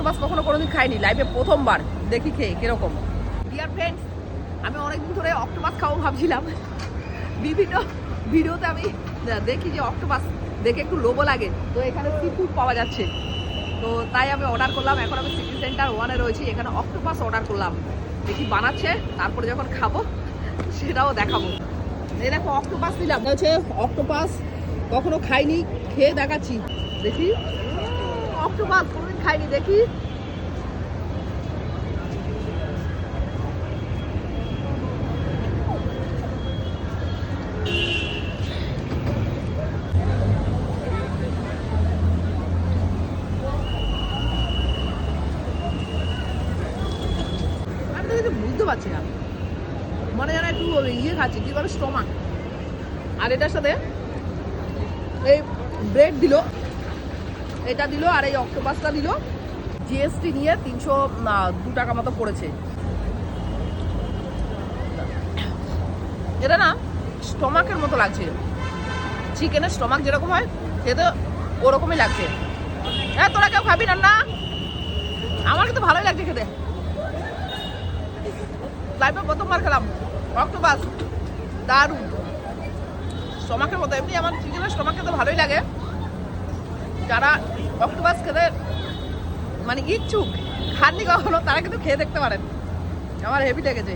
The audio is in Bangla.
অক্টোপাস কখনো কোনোদিন খাইনি, লাইফে প্রথমবার দেখি খেয়ে কিরকম। ডিয়ার ফ্রেন্ডস, আমি অনেকদিন ধরে অক্টোপাস খাবো ভাবছিলাম। বিভিন্ন ভিডিওতে আমি দেখি যে অক্টোপাস দেখে একটু লোভও লাগে, তো এখানে সি ফুড পাওয়া যাচ্ছে, তো তাই আমি অর্ডার করলাম। এখন আমি সিটি সেন্টার 1-এ রয়েছি, এখানে অক্টোপাস অর্ডার করলাম। দেখি বানাচ্ছে, তারপরে যখন খাবো সেটাও দেখাবো। এই দেখো অক্টোপাস নিলাম, হচ্ছে অক্টোপাস কখনো খাইনি, খেয়ে দেখাচ্ছি। দেখি অক্টোপাস কোনোদিন খাইনি, দেখি। আমি তো কিছু বুঝতে পারছি না, মনে যেন একটু ইয়ে খাচ্ছি, কি বলে স্টমাক। আর এটার সাথে এই ব্রেড দিল, এটা দিল, আর এই অক্টোপাসটা দিল। জিএসটি নিয়ে 302 টাকা মতো পড়েছে। এটা না স্টমাকের মতো লাগছে, চিকেনের স্টমাক যেরকম হয় খেতে ওরকমই লাগছে। হ্যাঁ, তোরা কেউ খাবি না? না, আমার কিন্তু ভালোই লাগছে খেতে। লাইফে প্রথমবার খেলাম অক্টোপাস, দারুণ। স্টমাকের মতো, এমনি আমার চিকেনের স্টমাক খেতে ভালোই লাগে। যারা অক্টোপাস খেতে মানে ইচ্ছুক, খাননি কখনো, তারা কিন্তু খেয়ে দেখতে পারেন। আমার হেভি লেগেছে।